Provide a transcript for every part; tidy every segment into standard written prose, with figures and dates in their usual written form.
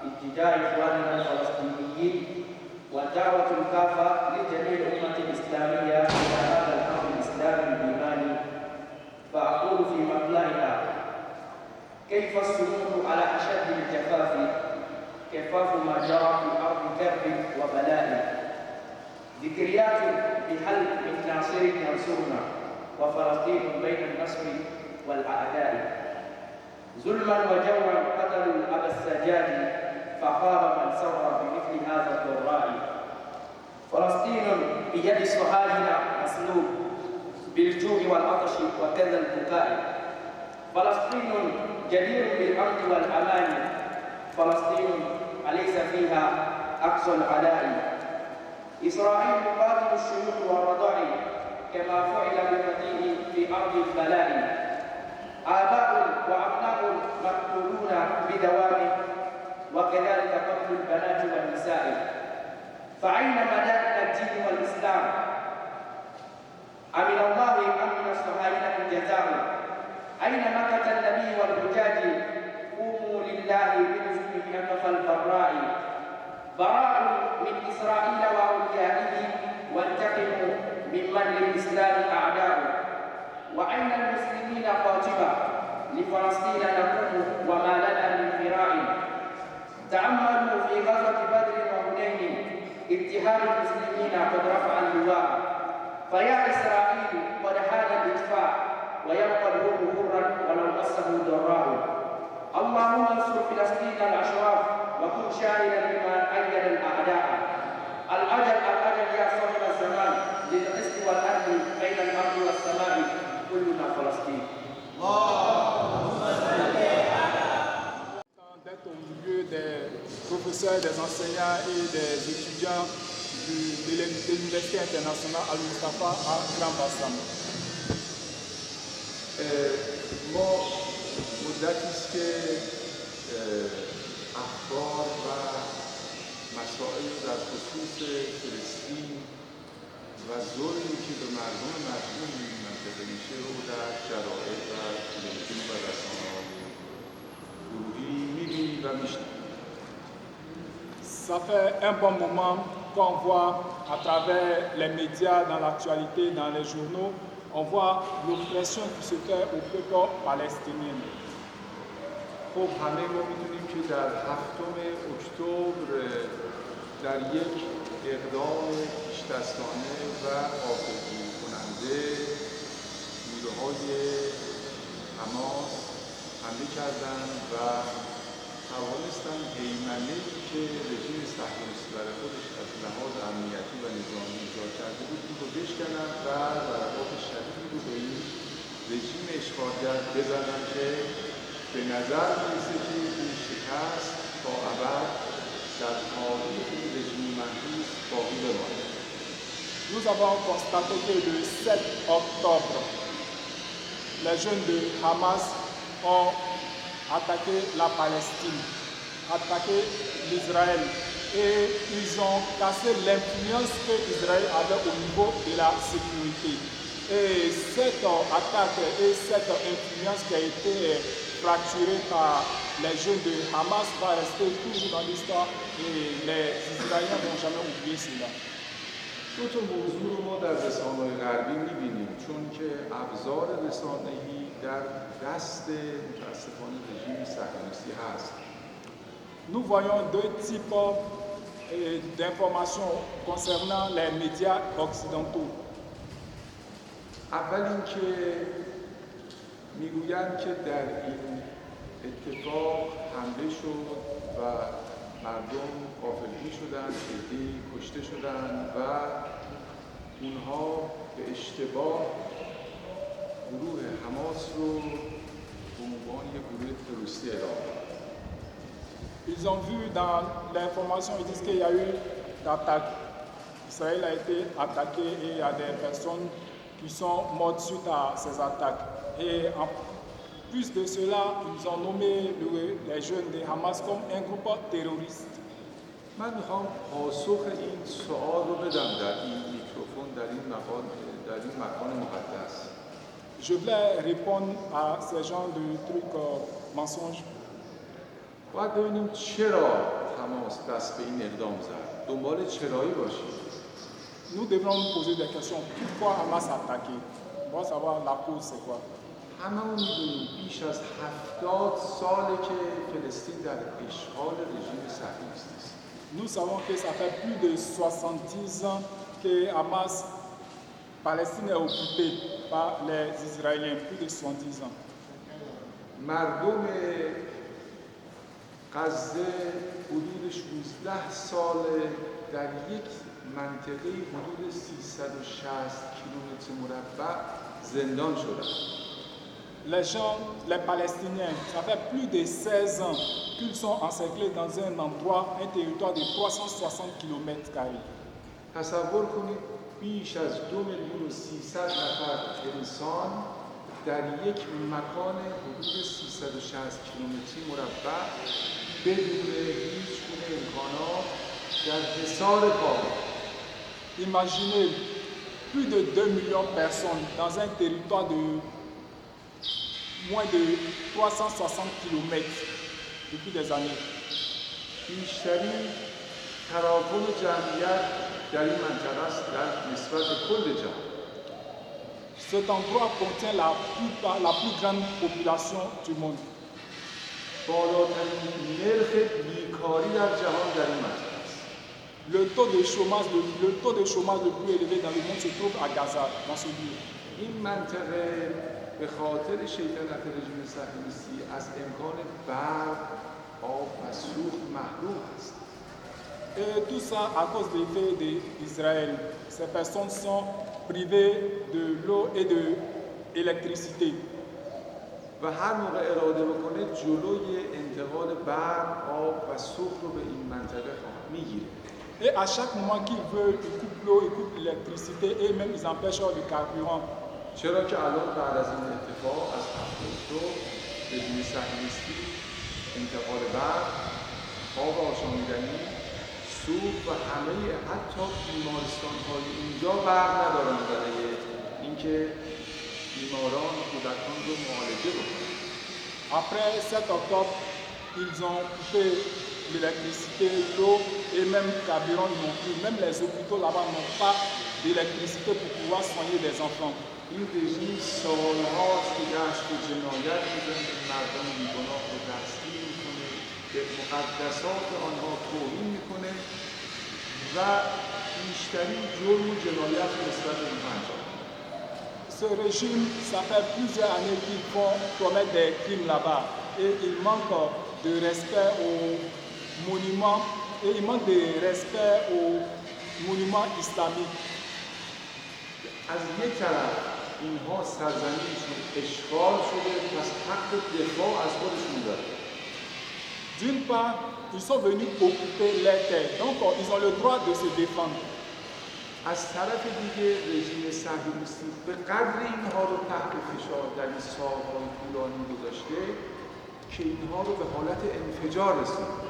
اتجاه إخواننا الفلسطينيين والدعوة الكافة لجميع الأمة الإسلامية إلى هذا الأمر الإسلامي الإيماني. فأقول في مطلعها: كيف الصمود على أشد الجفاف كفاف ما جرى في أرض كرب وبلاء. ذكريات بهل من ناصر ينصرنا وفلسطين بين النصر والأعداء. ظلما وجورا قتلوا أبا السجاد فخاب من سر بمثل هذا الضراء. فلسطين بيد الصهاينة مسلوب بالجوع والعطش وكذا البكاء. فلسطين جدير بالأمن والأمان. فلسطين أليس فيها أقصى العلاء. إسرائيل تقاتل الشيوخ والرضاع كما فعل بالفتيل في أرض البلاء. آباء وأبناء مقتولون بدوام وكذلك قتل البنات والنساء. فأين مدائن الدين والإسلام؟ أمن الله أم من الصهاينة الجزاء؟ أين مكث النبي والحجاج؟ قوموا لله بلزومه أكف البراء. براء من إسرائيل وأوليائه وانتقموا ممن للإسلام أعداء. وأين المسلمين قاطبة لفلسطين نقوم وما لنا من فراء. تأملوا في غزوة بدر وهنين اتهام المسلمين قد رفع اللواء. فيا إسرائيل قد حان الإدفاع ويبقى الروم حرا ولو مسه ضراء. اللهم انصر فلسطين الأشراف وكن شاهدا لما أيد الأعداء. الأجل يا صاحب الزمان للقسط والعدل بين الأرض والسماء. كلنا فلسطين. D'être au milieu des professeurs, des enseignants et des étudiants de l'Université internationale Al-Mustafa à Grand Bassam. ما مدتی است که اخبار و مسائل در خصوص فلسطین و ظلمی که به مردم مظلوم این منطقه میشه رو در جرائد و تلویزیون و رسانه‌های گروهی می‌بینیم و می‌شنویم. Ça fait un bon moment qu'on voit à travers les médias, dans l'actualité, dans les journaux, on voit l'oppression qui se fait au peuple palestinien. خب همه ما می‌دونیم که در 7 اکتبر در یک اقدام پیش‌دستانه و غافلگیر کننده نیروهای حماس حمله کردند و توانستند هیمنه‌ای که رژیم صهیونیستی برای خودش از لحاظ امنیتی و نظامی ایجاد کرده بود این رو بشکنند و ضربات شدیدی رو به این رژیم اشغالگر بزنند که به نظر می‌رسه که این شکست تا ابد در تاریخ این رژیم منحوس باقی بماند. Nous avons constaté que le 7 octobre, les jeunes de Hamas ont attaqué la Palestine, attaqué l'Israël et ils ont cassé l'influence que Israël avait au niveau de la sécurité. Et cette attaque et cette influence qui a été fracturée par les jeunes de Hamas va rester toujours dans l'histoire et les Israéliens n'ont jamais oublié cela. دو تا موضوع رو ما در رسانه‌های غربی می‌بینیم چون که ابزار رسانه‌ای در دست متأسفانه رژیم صهیونیستی هست. Nous voyons deux types d'informations concernant les médias occidentaux. اول اینکه میگویند که در این اتفاق حمله شد و مردم غافلگیر شدند، عده‌ای کشته شدند و اونها به اشتباه گروه حماس رو به عنوان یک گروه تروریستی اعلام کردند. Ils ont vu dans l'information, ils disent qu'il y a eu d'attaque. Israël a été attaqué et il y a des personnes qui sont mortes suite à ces attaques. Et en plus de cela, ils ont nommé les jeunes de Hamas comme un groupe terroriste. من میخوام پاسخ این سوال رو بدم در این میکروفون در این مکان مقدس. Je voulais répondre à ces genres de trucs mensonges. باید ببینیم چرا حماس دست به این اقدام زد. دنبال چرایی باشیم. Nous devrons nous poser des questions. Pourquoi Hamas a attaqué? On va savoir la cause, c'est quoi. هممون میدونیم بیش از 70 ساله که فلسطین در اشغال رژیم صهیونیست است. Nous savons que ça fait plus de 70 ans que Hamas, Palestine est occupée par les Israéliens, plus de 70 ans. مردم غزه حدود 16 سال در یک منطقه حدود 360 کیلومتر مربع زندان شدند. Les gens, les Palestiniens, ça fait plus de 16 ans qu'ils sont encerclés dans un endroit, un territoire de 360 km². تصور کنید بیش از 2,300,000 نفر انسان در یک مکان حدود 360 کیلومتری مربع بدون هیچ گونه امکانات در حصار کامل. Imaginez plus de 2 millions de personnes dans un territoire de moins de 360 km depuis des années. بیشترین تراکم جمعیت در این منطقه است در نسبت به کل جهان. Cet endroit contient la plus grande population du monde. بالاترین نرخ بیکاری در جهان در این منطقه است. Le taux de chômage le plus élevé dans le monde se trouve à Gaza, dans ce lieu. این منطقه به خاطر شیطنت رژیم صهیونیستی از امکان برق، آب و سوخت محروم است. Et tout ça à cause des faits d'Israël. Ces personnes sont privées de l'eau et de l'électricité. و هر موقع اراده بکنه جلوی انتقال برق، آب و سوخت رو به این منطقه میگیره. Et à chaque moment qu'ils veulent, ils coupent l'eau, ils coupent l'électricité et même ils empêchent le carburant. چرا که الان بعد از این اتفاق از 72 رژیم صهیونیستی انتقال برق، آب آشامیدنی، سوخت و همه حتی بیمارستان‌های اینجا برق ندارن برای اینکه بیماران و کودکان رو معالجه بکنن. Après 7 octobre, ils ont coupé l'électricité, l'eau et même le carburant non plus. Même les hôpitaux là-bas n'ont pas d'électricité pour pouvoir soigner les enfants. این رژیم سالهاست که دست به جنایت میزنه، مردم بیگناه رو دستگیر میکنه، به مقدسات آنها توهین میکنه و بیشترین جرم و جنایت نسبت به اینها انجام میده. Ce régime, ça fait plusieurs années qu'ils commettent des crimes là-bas et il manque de respect aux monuments et il manque de respect aux monuments islamiques. از یک طرف اینها سرزمینشون اشغال شده، پس حق دفاع از خودشون داره. D'une part, ils sont venus occuper les terres, donc ils ont le droit de se défendre. از طرف دیگه رژیم صهیونیستی به قدر اینها رو تحت فشار در این سال‌های طولانی گذاشته که اینها رو به حالت انفجار رسونده.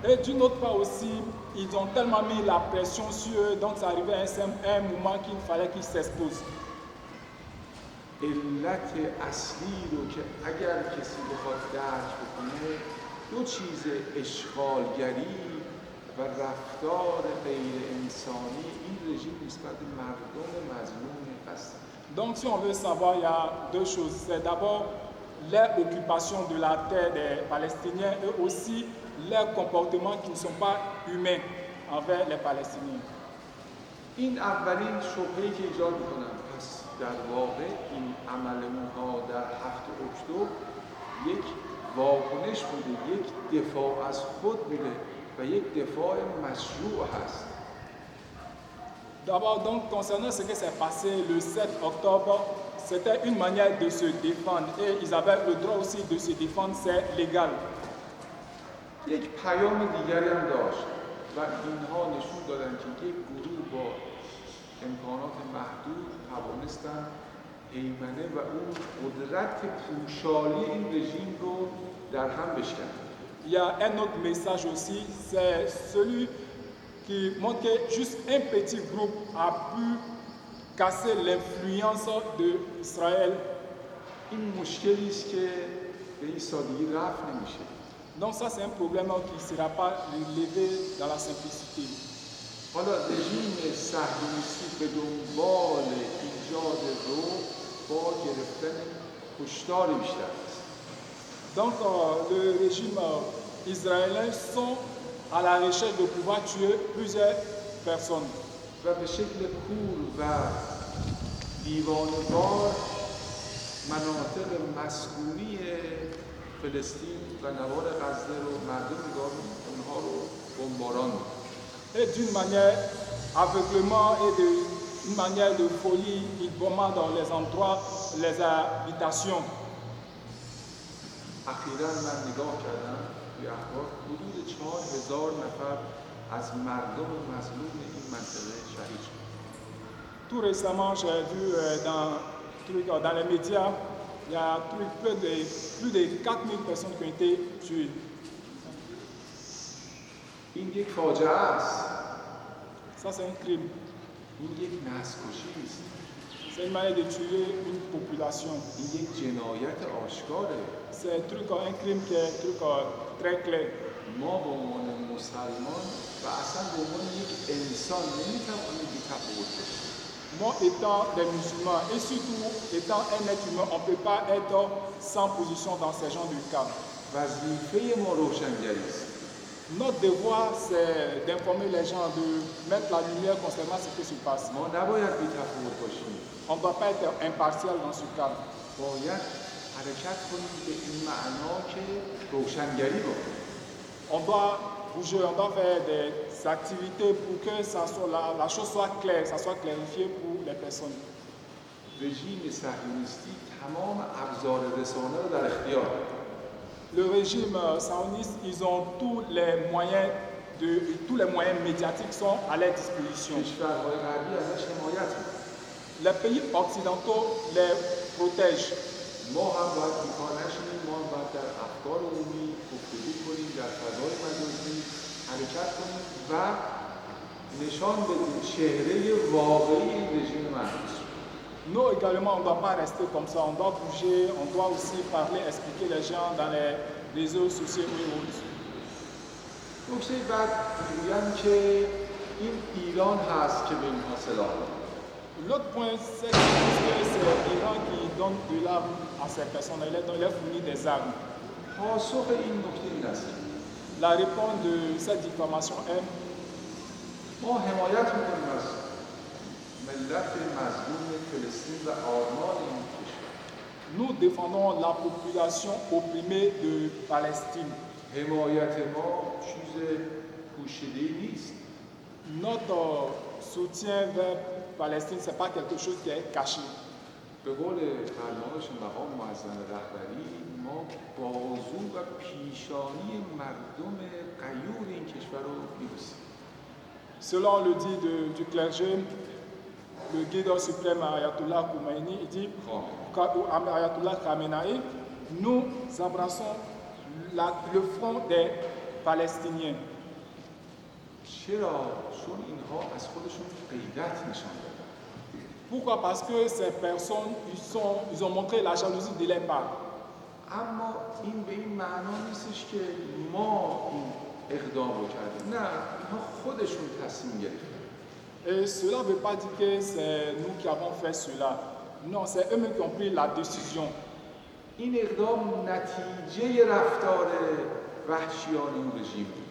Et d'une autre part aussi, ils ont tellement mis la pression sur eux, donc ça arrivait à un moment qu'il fallait qu'ils s'exposent. علت اصلی رو که اگر کسی بخواد درک بکنه دو چیز اشغالگری و رفتار غیر انسانی این رژیم نسبت به مردم مظلوم است. Donc si on veut savoir, il y a deux choses. C'est d'abord l'occupation de la terre des Palestiniens et aussi leurs comportements qui ne sont pas humains envers les Palestiniens. این اولین شبهه‌ای که ایجاد می‌کنم. پس در واقع این عمل اونها در 7 اکتبر یک واکنش بوده، یک دفاع از خود بوده و یک دفاع مشروع هست. D'abord, donc, concernant ce qui s'est passé le 7 octobre, c'était une manière de se défendre et ils avaient le droit aussi de se défendre, c'est légal. یک پیام دیگری هم داشت و اینها نشون دادن که یک گروه با امکانات محدود توانستن هیمنه و اون قدرت پوشالی این رژیم رو در هم بشکنن. Il y a un autre message aussi, c'est celui qui montre que juste un petit groupe a pu casser l'influence d'Israël. این مشکلی است که به این سادگی رفع نمیشه. Donc ça, c'est un problème qui ne sera pas relevé dans la simplicité. حالا رژیم صهیونیستی به دنبال ایجاد رو با گرفتن کشتار بیشتر است. Donc le régime israélien sont à la recherche de pouvoir tuer plusieurs personnes. و به شکل کور و دیوانه‌وار مناطق مسکونی فلسطین و نوار غزه رو مردم نگاه می‌کنن، اونها رو بمباران می‌کنن. Et d'une manière aveuglement et d'une manière de folie, ils bombardent dans les endroits, les habitations. اخیراً من نگاه کردم توی اخبار حدود 4000 نفر از مردم مظلوم این منطقه شهید شدند. Tout récemment, j'ai vu dans les médias, il y a plus de 4000 personnes qui ont été tuées. این یک فاجعه است. Ça, c'est un crime. این یک نسل‌کشی است. C'est une manière de tuer une population. این یک جنایت آشکاره. C'est un crime qui est très clair. ما به عنوان مسلمان و اصلا به عنوان یک انسان نمی‌توانیم بی‌تفاوت باشیم. Moi, étant des musulmans et surtout étant un être humain, on ne peut pas être sans position dans ces genres de cas. وظیفه ما روشنگری است. Notre devoir, c'est d'informer les gens, de mettre la lumière concernant ce qui se passe. ما نباید بی‌تفاوت باشیم. On ne doit pas être impartial dans ce cas. باید حرکت کنیم به این معنا که روشنگری بکنیم. On doit bouger, on doit faire des activités pour que la chose soit claire, ça soit clarifié pour les personnes. رژیم صهیونیستی تمام ابزار رسانه رو در اختیار داره. Le régime sioniste, ils ont tous les moyens médiatiques sont à leur disposition. کشورهای غربی ازش حمایت می‌کنن. Les pays occidentaux les protègent. ما هم باید بیکار نشیم، ما هم باید در افکار عمومی گفتگو کنیم، در فضای مجازی حرکت کنیم و نشان بدیم چهره واقعی این رژیم منحوس. Nous également, on ne doit pas rester comme ça, on doit bouger, on doit aussi parler, expliquer les gens dans les réseaux sociaux et autres. نکته بعد میگویم که این ایران هست که به اینها سلاح میده. L'autre point, c'est que c'est l'Iran qui donne de l'arme à ces personnes, il leur fournit des armes. پاسخ این نکته این است که La réponse de cette diffamation est ما حمایت میکنیم از ملت مظلوم فلسطین و آرمان این کشور. nous défendons la population opprimée de Palestine. حمایت ما چیز پوشیده‌ای نیست. Notre soutien vers Palestine, ce n'est pas quelque chose qui est caché. به قول فرمایش مقام معظم رهبری ما بازو و پیشانی مردم غیور این کشور رو می‌بوسیم. Selon le dit du clergé, le guide suprême Ayatollah Khomeini, il dit, Ayatollah Khamenei, nous embrassons le front des Palestiniens. چرا؟ چون اینها از خودشون غیرت نشان دادن. Pourquoi? Parce que ces personnes, ils ont montré la jalousie de leur part. اما این به این معنا نیستش که ما این اقدام رو کردیم. نه، اینها خودشون تصمیم گرفتن. Et cela ne veut pas dire que c'est nous qui avons fait cela. Non, c'est eux-mêmes qui ont pris la décision. این اقدام نتیجه رفتار وحشیانه این رژیم بود.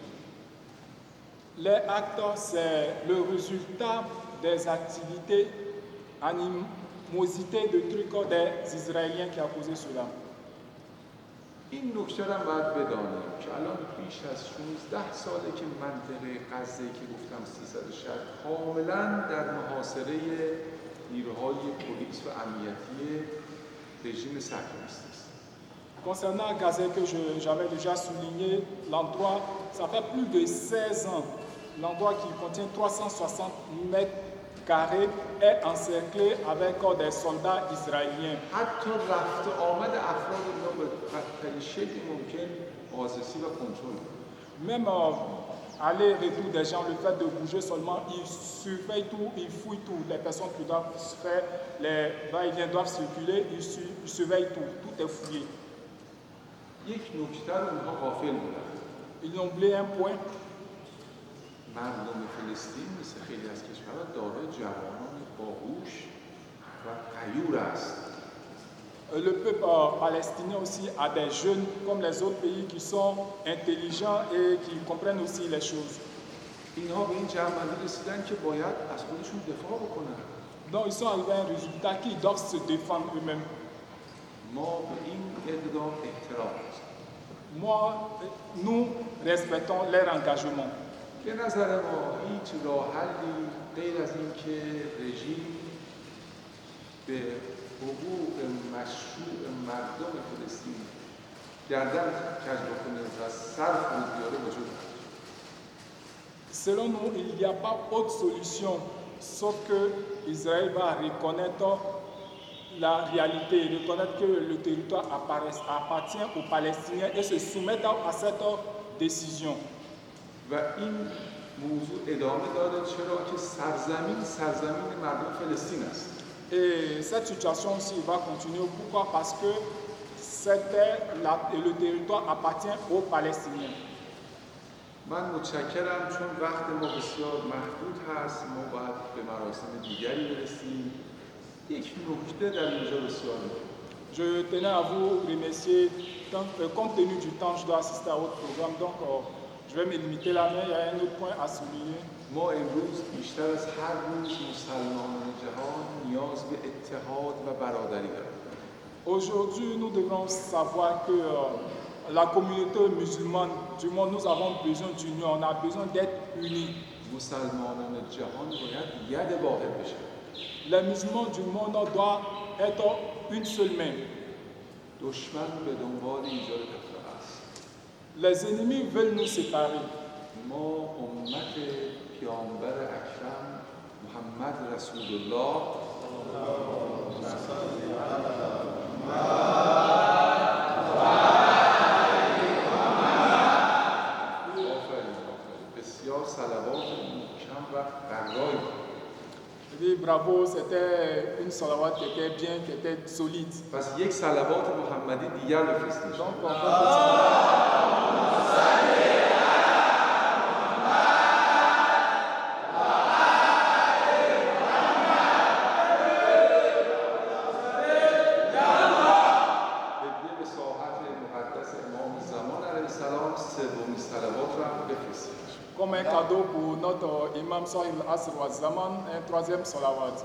Les actes, c'est le résultat des activités, animosités de trucs des Israéliens qui ont causé cela. این نکته را باید بدانیم که الان بیش از 16 ساله که منطقه غزه که گفتم 300 شهر کاملا در محاصره نیروهای پلیس و امنیتی رژیم صهیونیست است. Concernant Gaza que j'avais déjà souligné, l'endroit, ça fait plus de 16 ans, l'endroit qui contient 360 mètres carrés est encerclé avec des soldats israéliens. حتی رفت آمد افراد اینا به بدترین شکل ممکن بازرسی و کنترل. Même aller-retour des gens, le fait de bouger seulement, ils surveillent tout, ils fouillent tout. Les personnes qui doivent faire les va-et-vient doivent circuler, ils surveillent tout, tout est fouillé. یک نکته رو اونها غافل بودن. Ils ont oublié un point. مردم فلسطین مثل خیلی از کشورها دارای جوانان باهوش و غیور است. Le peuple palestinien aussi a des jeunes comme les autres pays qui sont intelligents et qui comprennent aussi les choses. اینها به این جمع‌بندی رسیدن که باید از خودشون دفاع بکنن. Donc ils sont arrivés à un résultat qu'ils doivent se défendre eux-mêmes. ما به این اقدام احترام می‌ذاریم. Nous respectons leur engagement. به نظر ما هیچ راه حلی غیر از این که رژیم به حقوق مشروع مردم فلسطین گردن کج بکنه و سر فرود بیاره وجود نداره. Selon nous, il n'y a pas autre solution sauf que Israël va reconnaître la réalité, reconnaître que le territoire appartient aux Palestiniens et se soumettre à cette décision. و این موضوع ادامه داره چرا که سرزمین مردم فلسطین است. Et cette situation aussi va continuer. Pourquoi? Parce que cette terre et le territoire appartient aux Palestiniens. من متشکرم چون وقت ما بسیار محدود هست، ما باید به مراسم دیگری برسیم. یک نکته در اینجا بسیار مهم. Je tenais à vous remercier. Compte tenu du temps, je dois assister à votre programme, donc je vais me limiter là, mais il y a un autre point à souligner. ما امروز بیشتر از هر روز مسلمانان جهان نیاز به اتحاد و برادری داریم. Aujourd'hui, nous devons savoir que la communauté musulmane du monde, nous avons besoin d'union, on a besoin d'être unis. مسلمانان جهان باید ید واحد بشن. Les musulmans du monde doivent être une seule main. دشمن به دنبال ایجاد تفرقه است. Les ennemis veulent nous séparer. ما امت پیامبر اکرم محمد رسول الله بسیار صلوات محکم و قرایی. Oui, bravo, c'était une salawat qui était bien, qui était solide. پس یک صلوات محمدی دیگر بفرستید. Donc, on va continuer. Comme un cadeau pour notre imam Sahib al-Asr wa Zaman, un troisième salawat.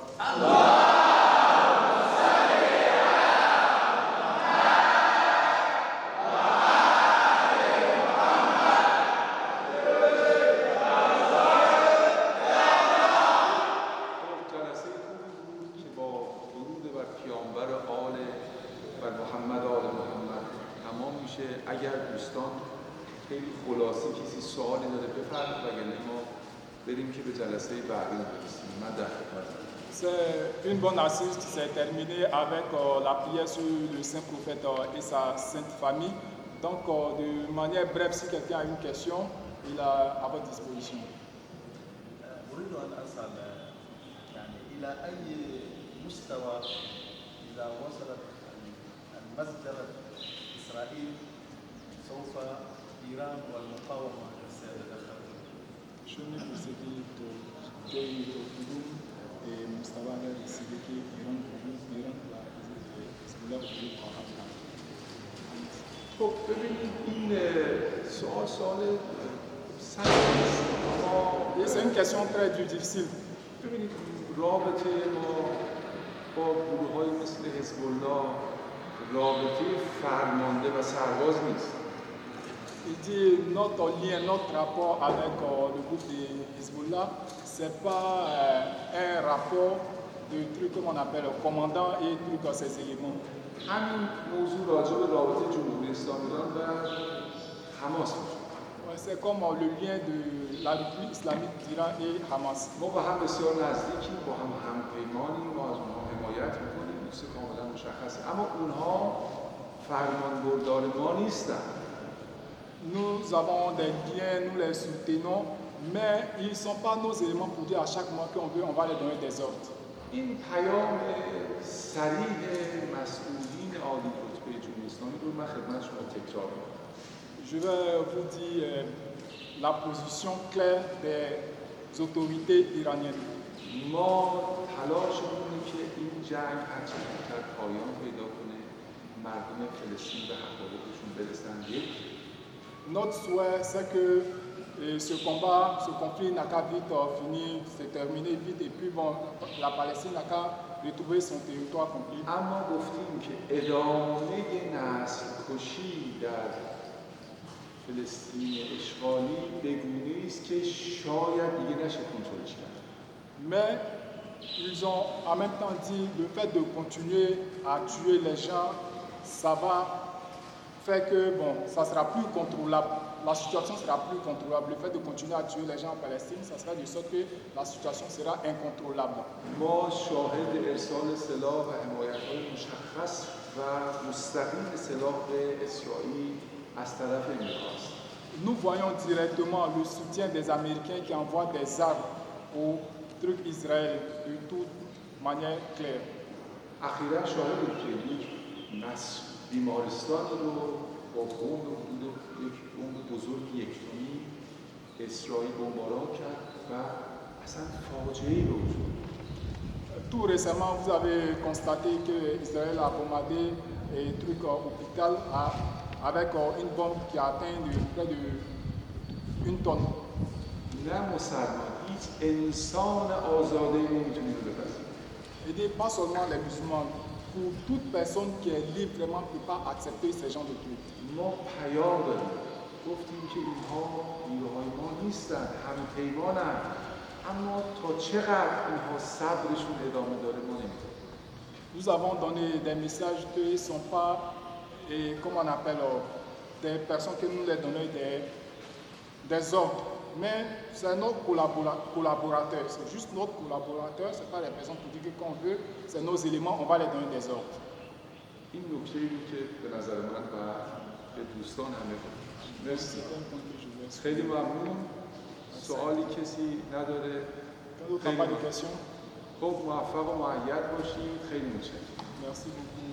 اگر دوستان خیلی خلاصه کسی سوالی داره بفرمایید وگرنه ما بریم که به جلسه بعدی برسیم. من در خدمتم. C'est une bonne assise qui s'est terminée avec la prière sur le Saint Prophète et sa Sainte Famille. Donc, de manière brève, si quelqu'un a une question, il est à votre disposition. أريد أن أسأل يعني إلى أي مستوى إذا وصلت المسجد إسرائيل سوف إيران والمقاومة سيتدخلون. شنو بسيطة جاي تقولون مستوى السيدكي إيران لا حزب الله خب ببینید این سوال سختی است. C'est une question très difficile. ببینید رابطه ما با گروه‌های مثل حزب الله رابطه فرمانده و سرباز نیست. Il dit notre lien, notre rapport avec le groupe de Hezbollah, c'est pas un rapport de trucs comme on appelle commandant et trucs à ces éléments. همین موضوع راجع به رابطه جمهوری اسلامی ایران و حماس میشه. C'est comme le lien de la République islamique d'Iran et Hamas. ما با هم بسیار نزدیکیم، با هم همپیمانیم، ما از اونها حمایت میکنیم، چیز کاملا مشخصه. اما اونها فرمانبردار ما نیستن. Nous avons des liens, nous les soutenons, mais ils ne sont pas nos éléments pour dire à chaque mois qu'on veut, on va leur donner des ordres. این پیام صریح مسئولین عالی رتبه توی جمهوری اسلامی رو من خدمت شما تکرار می‌کنم. Je vais vous dire la position claire des autorités iraniennes. ما تلاشمون اینه که این جنگ هرچه زودتر پایان پیدا کنه، مردم فلسطین به حقوقشون برسن. Notre souhait, c'est que ce combat, ce conflit n'a qu'à vite finir, se terminer vite, et puis bon, la Palestine n'a qu'à retrouver son territoire complet. اما گفتیم که ادامه نسل کشی در فلسطین اشغالی بگونه است که شاید دیگه نشه کنترلش کرد. Mais ils ont en même temps dit le fait de continuer à tuer les gens, ça va faire que bon, ça sera plus contrôlable. La situation sera plus contrôlable. Le fait de continuer à tuer les gens en Palestine, ça sera de sorte que la situation sera incontrôlable. ما شاهد ارسال سلاح و حمایت‌های مشخص و مستقیم سلاح به اسرائیل از طرف امریکاست. Nous voyons directement le soutien des Américains qui envoient des armes au truc Israël de toute manière claire. اخیراً شاهد بود که یک بیمارستان رو با یک بمب بزرگ یکتونی اسرائیل بمباران کرد و اصلا فاجعه‌ای به وجود اومد. Tout récemment, vous avez constaté qu'Israël a bombardé un truc hôpital avec une bombe qui a atteint près de 1 tonne. نه مسلمان هیچ انسان آزاده‌ای نمیتونه رو بپذیره. Et dit pas seulement les musulmans, pour toute personne qui est libre vraiment ne peut pas accepter ce genre de truc. ما پیام دادیم گفتیم که اینها نیروهای ما نیستن، همپیمانن، اما تا چقدر اینها صبرشون ادامه داره ما نمی‌دونیم. Nous avons donné des messages qu'ils ne sont pas, comment on appelle, des personnes que nous les donnons des ordres. Mais c'est notre collaborateur, c'est juste notre collaborateur, ce n'est pas les personnes qui disent que quand on veut, c'est nos éléments, on va les donner des ordres. این نکته‌ای بود که به نظر من و به دوستان همه بود. مرسی. خیلی ممنون. سوالی کسی نداره؟ خیلی ممنون. خب موفق و مؤید باشید. خیلی متشکرم. Merci beaucoup.